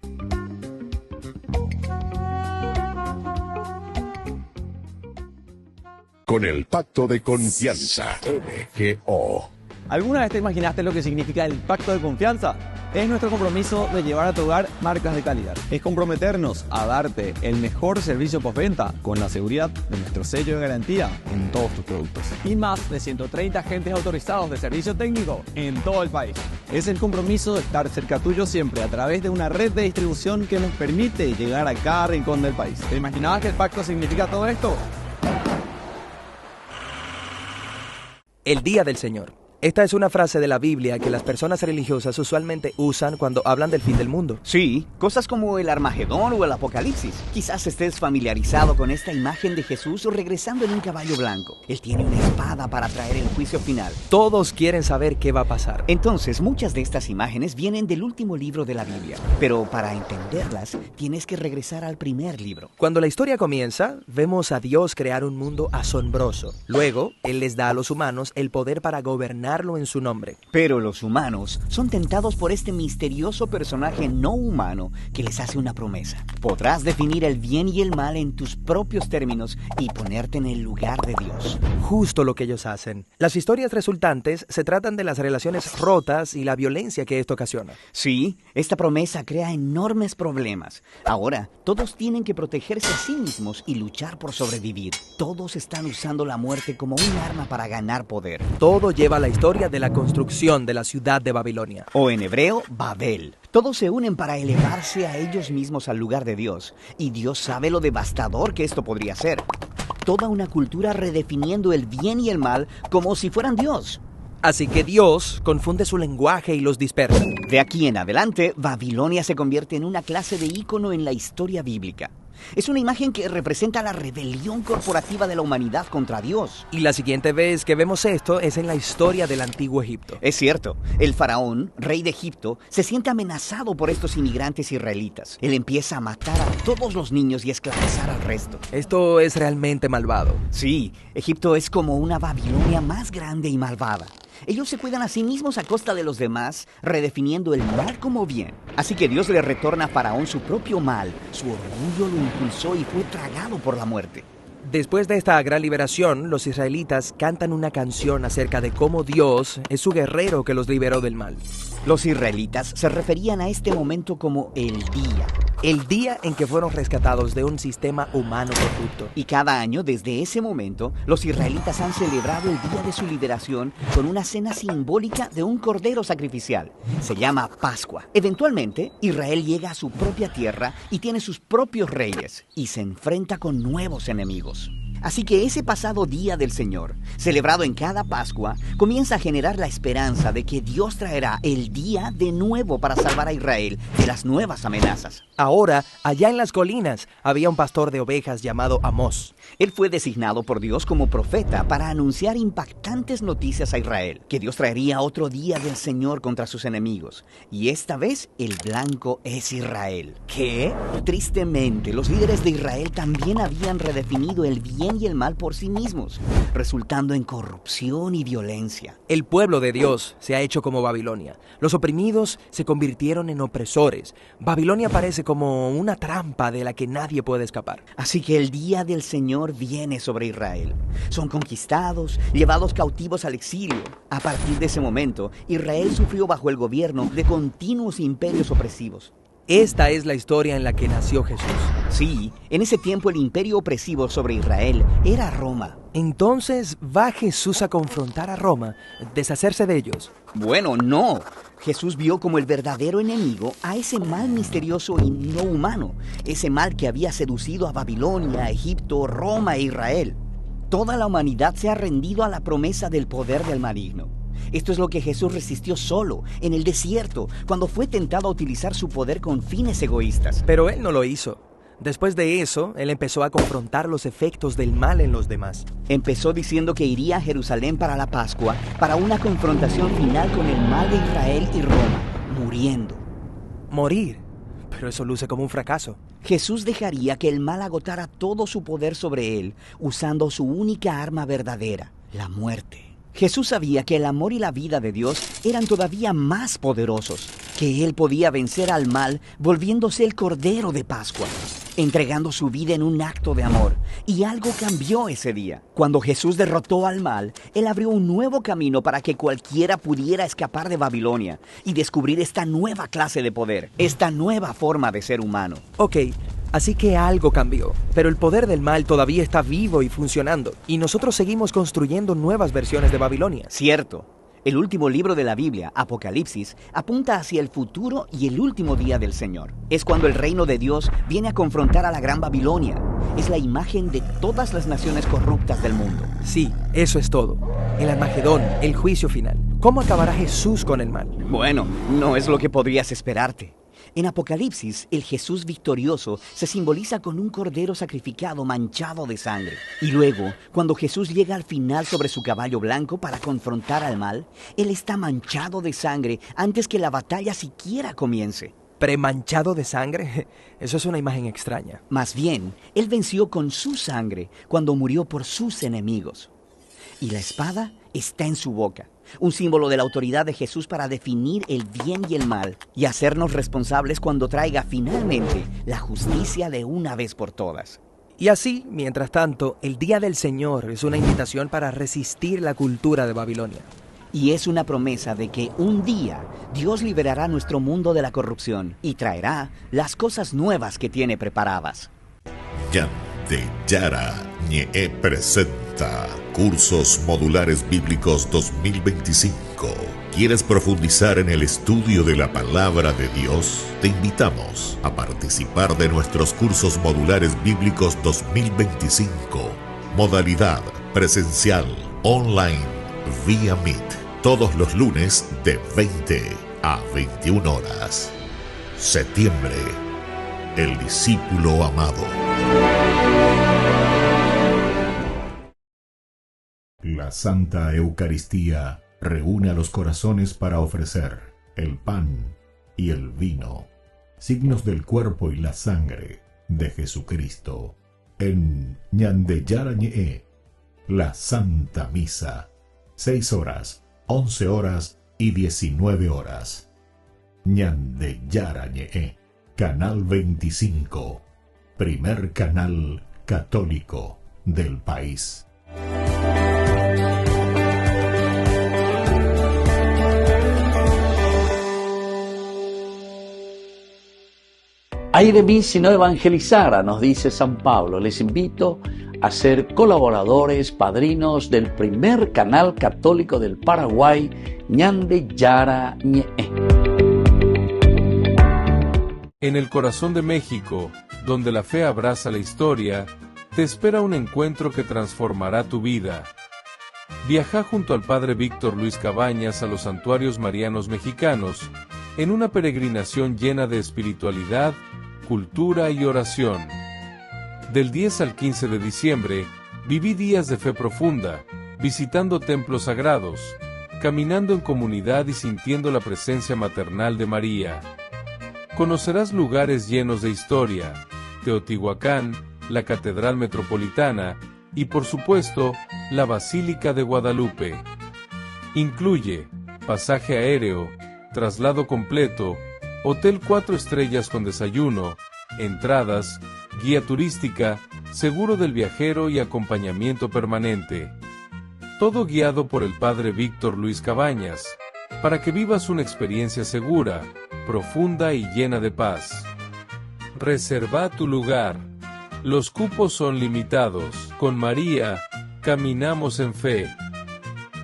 Con el pacto de confianza, MGO. ¿Alguna vez te imaginaste lo que significa el pacto de confianza? Es nuestro compromiso de llevar a tu hogar marcas de calidad. Es comprometernos a darte el mejor servicio postventa con la seguridad de nuestro sello de garantía en todos tus productos. Y más de 130 agentes autorizados de servicio técnico en todo el país. Es el compromiso de estar cerca tuyo siempre a través de una red de distribución que nos permite llegar a cada rincón del país. ¿Te imaginabas que el pacto significa todo esto? El Día del Señor Esta es una frase de la Biblia que las personas religiosas usualmente usan cuando hablan del fin del mundo. Sí, cosas como el Armagedón o el Apocalipsis. Quizás estés familiarizado con esta imagen de Jesús regresando en un caballo blanco. Él tiene una espada para traer el juicio final. Todos quieren saber qué va a pasar. Entonces, muchas de estas imágenes vienen del último libro de la Biblia. Pero para entenderlas, tienes que regresar al primer libro. Cuando la historia comienza, vemos a Dios crear un mundo asombroso. Luego, Él les da a los humanos el poder para gobernarlo en su nombre. Pero los humanos son tentados por este misterioso personaje no humano que les hace una promesa. Podrás definir el bien y el mal en tus propios términos y ponerte en el lugar de Dios. Justo lo que ellos hacen. Las historias resultantes se tratan de las relaciones rotas y la violencia que esto ocasiona. Sí, esta promesa crea enormes problemas. Ahora, todos tienen que protegerse a sí mismos y luchar por sobrevivir. Todos están usando la muerte como un arma para ganar poder. Todo lleva a la historia de la construcción de la ciudad de Babilonia. O en hebreo, Babel. Todos se unen para elevarse a ellos mismos al lugar de Dios. Y Dios sabe lo devastador que esto podría ser. Toda una cultura redefiniendo el bien y el mal como si fueran Dios. Así que Dios confunde su lenguaje y los dispersa. De aquí en adelante, Babilonia se convierte en una clase de ícono en la historia bíblica. Es una imagen que representa la rebelión corporativa de la humanidad contra Dios. Y la siguiente vez que vemos esto es en la historia del antiguo Egipto. Es cierto, el faraón, rey de Egipto, se siente amenazado por estos inmigrantes israelitas. Él empieza a matar a todos los niños y a esclavizar al resto. Esto es realmente malvado. Sí, Egipto es como una Babilonia más grande y malvada. Ellos se cuidan a sí mismos a costa de los demás, redefiniendo el mal como bien. Así que Dios le retorna a Faraón su propio mal. Su orgullo lo impulsó y fue tragado por la muerte. Después de esta gran liberación, los israelitas cantan una canción acerca de cómo Dios es su guerrero que los liberó del mal. Los israelitas se referían a este momento como el día en que fueron rescatados de un sistema humano corrupto. Y cada año, desde ese momento, los israelitas han celebrado el día de su liberación con una cena simbólica de un cordero sacrificial. Se llama Pascua. Eventualmente, Israel llega a su propia tierra y tiene sus propios reyes y se enfrenta con nuevos enemigos. Así que ese pasado día del Señor, celebrado en cada Pascua, comienza a generar la esperanza de que Dios traerá el día de nuevo para salvar a Israel de las nuevas amenazas. Ahora, allá en las colinas, había un pastor de ovejas llamado Amós. Él fue designado por Dios como profeta para anunciar impactantes noticias a Israel, que Dios traería otro día del Señor contra sus enemigos. Y esta vez, el blanco es Israel. ¿Qué? Tristemente, los líderes de Israel también habían redefinido el bien y el mal por sí mismos, resultando en corrupción y violencia. El pueblo de Dios se ha hecho como Babilonia. Los oprimidos se convirtieron en opresores. Babilonia parece como una trampa de la que nadie puede escapar. Así que el día del Señor viene sobre Israel. Son conquistados, llevados cautivos al exilio. A partir de ese momento, Israel sufrió bajo el gobierno de continuos imperios opresivos. Esta es la historia en la que nació Jesús. Sí, en ese tiempo el imperio opresivo sobre Israel era Roma. Entonces, ¿va Jesús a confrontar a Roma, deshacerse de ellos? Bueno, no. Jesús vio como el verdadero enemigo a ese mal misterioso y no humano, ese mal que había seducido a Babilonia, Egipto, Roma e Israel. Toda la humanidad se ha rendido a la promesa del poder del maligno. Esto es lo que Jesús resistió solo, en el desierto, cuando fue tentado a utilizar su poder con fines egoístas. Pero Él no lo hizo. Después de eso, Él empezó a confrontar los efectos del mal en los demás. Empezó diciendo que iría a Jerusalén para la Pascua, para una confrontación final con el mal de Israel y Roma, muriendo. Morir. Pero eso luce como un fracaso. Jesús dejaría que el mal agotara todo su poder sobre Él, usando su única arma verdadera, la muerte. Jesús sabía que el amor y la vida de Dios eran todavía más poderosos, que Él podía vencer al mal volviéndose el Cordero de Pascua, entregando su vida en un acto de amor. Y algo cambió ese día. Cuando Jesús derrotó al mal, Él abrió un nuevo camino para que cualquiera pudiera escapar de Babilonia y descubrir esta nueva clase de poder, esta nueva forma de ser humano. Ok. Así que algo cambió, pero el poder del mal todavía está vivo y funcionando, y nosotros seguimos construyendo nuevas versiones de Babilonia. Cierto. El último libro de la Biblia, Apocalipsis, apunta hacia el futuro y el último día del Señor. Es cuando el reino de Dios viene a confrontar a la gran Babilonia. Es la imagen de todas las naciones corruptas del mundo. Sí, eso es todo. El Armagedón, el juicio final. ¿Cómo acabará Jesús con el mal? Bueno, no es lo que podrías esperarte. En Apocalipsis, el Jesús victorioso se simboliza con un cordero sacrificado manchado de sangre. Y luego, cuando Jesús llega al final sobre su caballo blanco para confrontar al mal, Él está manchado de sangre antes que la batalla siquiera comience. ¿Premanchado de sangre? Eso es una imagen extraña. Más bien, Él venció con su sangre cuando murió por sus enemigos. Y la espada está en su boca, un símbolo de la autoridad de Jesús para definir el bien y el mal y hacernos responsables cuando traiga finalmente la justicia de una vez por todas. Y así, mientras tanto, el Día del Señor es una invitación para resistir la cultura de Babilonia. Y es una promesa de que un día Dios liberará nuestro mundo de la corrupción y traerá las cosas nuevas que tiene preparadas. Ñande Yarañe presenta Cursos Modulares Bíblicos 2025. ¿Quieres profundizar en el estudio de la Palabra de Dios? Te invitamos a participar de nuestros Cursos Modulares Bíblicos 2025. Modalidad presencial, online, vía Meet. Todos los lunes de 20 a 21 horas. Septiembre. El discípulo amado. La Santa Eucaristía reúne a los corazones para ofrecer el pan y el vino, signos del cuerpo y la sangre de Jesucristo. En Ñande Yarañe, la Santa Misa, 6 horas, 11 horas y 19 horas. Ñande Yarañe, Canal 25, primer canal católico del país. Ay de mí si no evangelizara, nos dice San Pablo. Les invito a ser colaboradores, padrinos del primer canal católico del Paraguay, Ñande Yarañe. En el corazón de México, donde la fe abraza la historia, te espera un encuentro que transformará tu vida. Viaja junto al Padre Víctor Luis Cabañas a los santuarios marianos mexicanos, en una peregrinación llena de espiritualidad, cultura y oración. Del 10 al 15 de diciembre, viví días de fe profunda, visitando templos sagrados, caminando en comunidad y sintiendo la presencia maternal de María. Conocerás lugares llenos de historia, Teotihuacán, la Catedral Metropolitana y, por supuesto, la Basílica de Guadalupe. Incluye pasaje aéreo, traslado completo, hotel 4 estrellas con desayuno, entradas, guía turística, seguro del viajero y acompañamiento permanente. Todo guiado por el Padre Víctor Luis Cabañas, para que vivas una experiencia segura, profunda y llena de paz. Reserva tu lugar. Los cupos son limitados. Con María, caminamos en fe.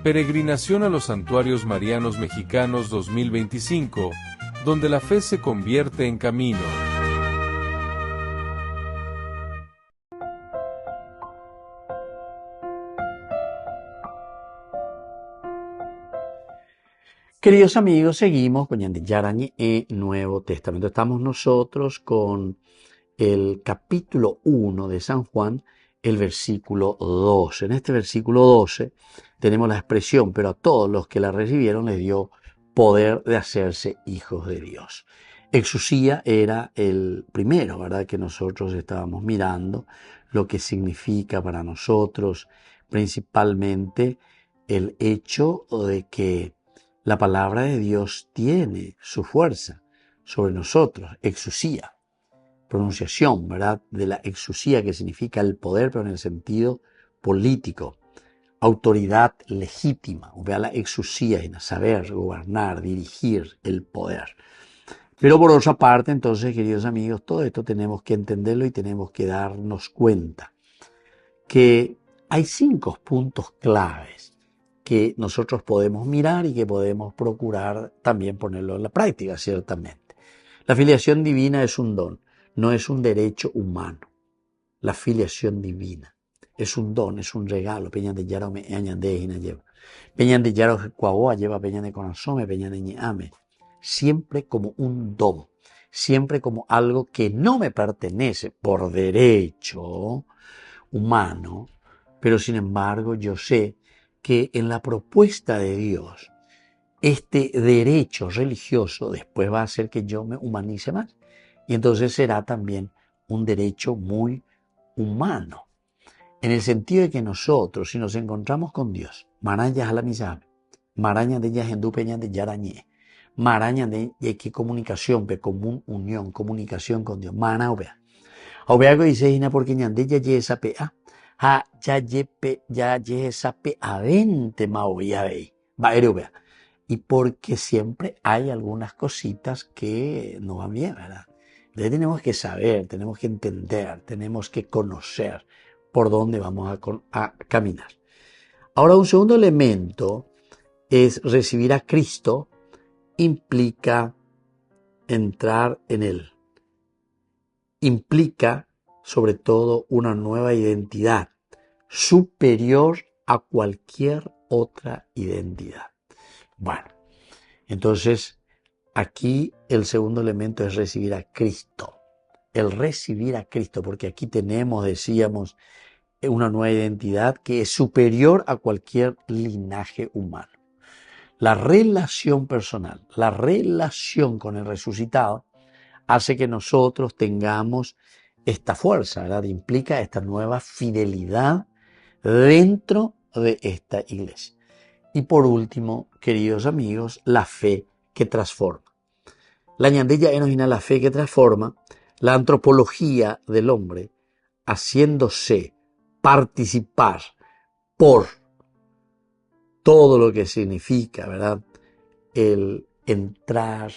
Peregrinación a los Santuarios Marianos Mexicanos 2025, donde la fe se convierte en camino. Queridos amigos, seguimos con Ñande Yarañe e Nuevo Testamento. Estamos nosotros con el capítulo 1 de San Juan, el versículo 12. En este versículo 12 tenemos la expresión, pero a todos los que la recibieron les dio poder de hacerse hijos de Dios. Exusía era el primero, ¿verdad?, que nosotros estábamos mirando, lo que significa para nosotros principalmente el hecho de que la palabra de Dios tiene su fuerza sobre nosotros. Exusía, pronunciación, ¿verdad?, de la exusía, que significa el poder, pero en el sentido político. Autoridad legítima, o sea, la exusía, en saber gobernar, dirigir el poder. Pero por otra parte, entonces, queridos amigos, todo esto tenemos que entenderlo y tenemos que darnos cuenta que hay 5 puntos claves que nosotros podemos mirar y que podemos procurar también ponerlo en la práctica, ciertamente. La filiación divina es un don, no es un derecho humano. La filiación divina es un don, es un regalo. Peñan de Yaro Cuaboa lleva peñan de Conasome, peñan de Ñame. Siempre como un don, siempre como algo que no me pertenece por derecho humano, pero sin embargo yo sé que en la propuesta de Dios, este derecho religioso después va a hacer que yo me humanice más. Y entonces será también un derecho muy humano. En el sentido de que nosotros, si nos encontramos con Dios, marañas a la misa, marañas de ellas en dupeñas de yarañé, marañas de que comunicación, pe común unión, comunicación con Dios, mana obea. Obea que dice ina porque ñande ya ye esa pe ha ya ye esa pe a 20 mao ya ve, va obea. Y porque siempre hay algunas cositas que no van bien, ¿verdad? Entonces tenemos que saber, tenemos que entender, tenemos que conocer por dónde vamos a caminar. Ahora, un segundo elemento es recibir a Cristo, implica entrar en Él. Implica, sobre todo, una nueva identidad superior a cualquier otra identidad. Bueno, entonces aquí el segundo elemento es recibir a Cristo. El recibir a Cristo, porque aquí tenemos, decíamos, una nueva identidad que es superior a cualquier linaje humano. La relación personal, la relación con el resucitado, hace que nosotros tengamos esta fuerza, ¿verdad? Implica esta nueva fidelidad dentro de esta iglesia. Y por último, queridos amigos, la fe que transforma. La ñandilla enojina la fe que transforma, la antropología del hombre, haciéndose participar por todo lo que significa, ¿verdad? El entrar,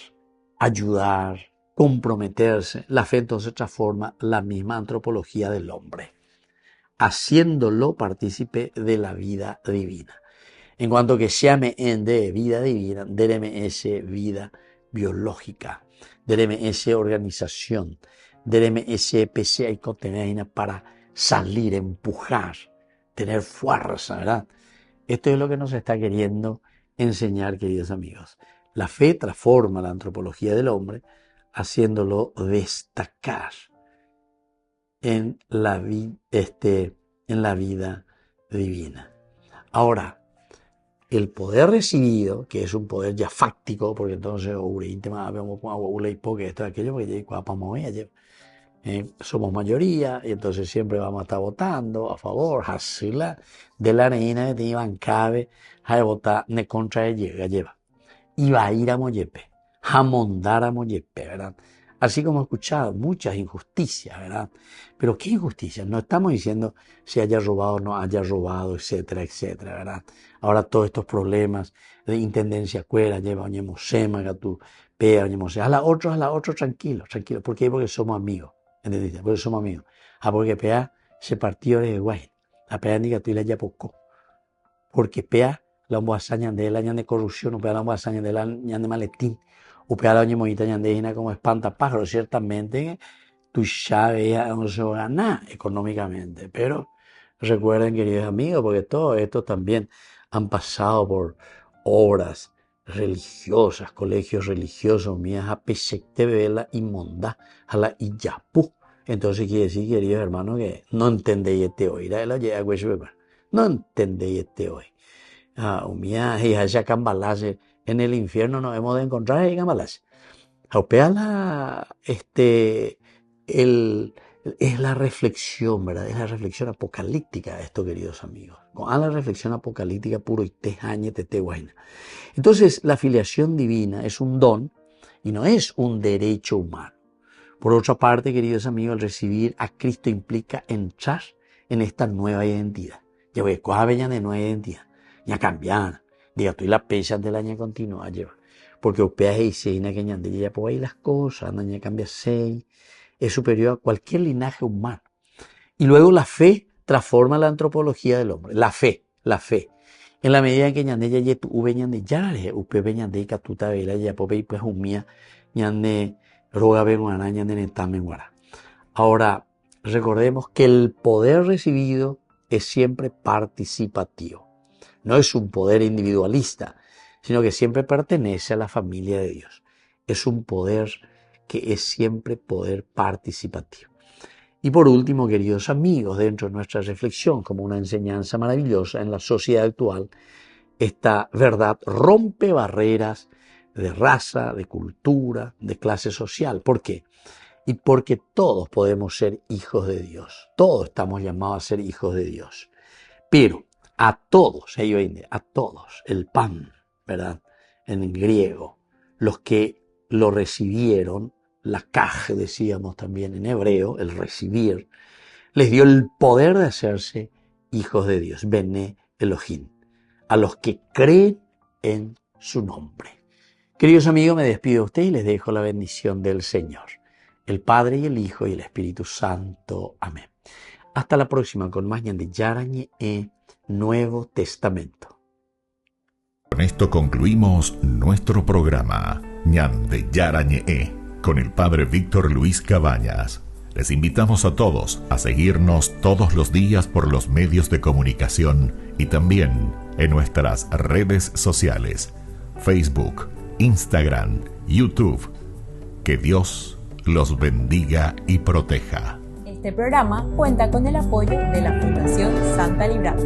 ayudar, comprometerse. La fe entonces transforma la misma antropología del hombre, haciéndolo partícipe de la vida divina. En cuanto que llame en de vida divina, déreme ese vida biológica, déreme ese organización, déreme ese PCA y contener para salir, empujar, tener fuerza, ¿verdad? Esto es lo que nos está queriendo enseñar, queridos amigos. La fe transforma la antropología del hombre, haciéndolo destacar en la vida divina. Ahora, el poder recibido, que es un poder ya fáctico, porque entonces somos mayoría y entonces siempre vamos a estar votando a favor, de la reina de Iván Cabe, a votar ne contra ella lleva. Y va a ir a Moyepe, a mondar a Moyepe, ¿verdad? Así como he escuchado muchas injusticias, ¿verdad? Pero ¿qué injusticias? No estamos diciendo si haya robado o no haya robado, etcétera, etcétera, ¿verdad? Ahora todos estos problemas de intendencia cuera, lleva oñemosema, gatú, pea, oñemosema. A la otro, tranquilo. ¿Por qué? Porque somos amigos, ¿entendiste? Porque somos amigos. Porque pea se partió de guay. A pea ni gatú y la ya poco. Porque pea la hazaña de la de corrupción, o pea la hazaña de la de maletín. Upea la ñemoita ñandejina como espantapájaros, ciertamente tú sabes no se va a ganar económicamente, pero recuerden, queridos amigos, porque todos estos también han pasado por obras religiosas, colegios religiosos, mías a pesecte vela y monda a la iyapu. Entonces quiere decir, queridos hermanos, que no entendéis este hoy, no entendéis este hoy. Mía y haya cambalase. En el infierno nos hemos de encontrar en Gamalash. Es la reflexión, ¿verdad? Es la reflexión apocalíptica esto, queridos amigos. Con la reflexión apocalíptica puro y tejañe tete guayna. Entonces, la filiación divina es un don y no es un derecho humano. Por otra parte, queridos amigos, el recibir a Cristo implica entrar en esta nueva identidad. Ya voy a veña de nueva identidad. Ya cambiar. Diga, tú y la pecha de la ña continua lleva. Porque upea y seina que ñande ya por ahí las cosas, anda ña cambia seis. Es superior a cualquier linaje humano. Y luego la fe transforma la antropología del hombre. La fe. En la medida en que ñande ya tu ube ñande ya le upe ñande ka tuta vela ya pope y pues humía ñande roga benguana ñande netame guara. Ahora, recordemos que el poder recibido es siempre participativo. No es un poder individualista, sino que siempre pertenece a la familia de Dios. Es un poder que es siempre poder participativo. Y por último, queridos amigos, dentro de nuestra reflexión, como una enseñanza maravillosa en la sociedad actual, esta verdad rompe barreras de raza, de cultura, de clase social. ¿Por qué? Y porque todos podemos ser hijos de Dios. Todos estamos llamados a ser hijos de Dios. Pero a todos, a todos, el pan, ¿verdad? En griego, los que lo recibieron, la kaj, decíamos también en hebreo, el recibir, les dio el poder de hacerse hijos de Dios, Bene Elohim, a los que creen en su nombre. Queridos amigos, me despido de ustedes y les dejo la bendición del Señor, el Padre y el Hijo y el Espíritu Santo. Amén. Hasta la próxima con más Ñan de Yarañe Nuevo Testamento. Con esto concluimos nuestro programa Ñan de Yarañe con el Padre Víctor Luis Cabañas. Les invitamos a todos a seguirnos todos los días por los medios de comunicación y también en nuestras redes sociales, Facebook, Instagram, YouTube. Que Dios los bendiga y proteja. Este programa cuenta con el apoyo de la Fundación Santa Librada.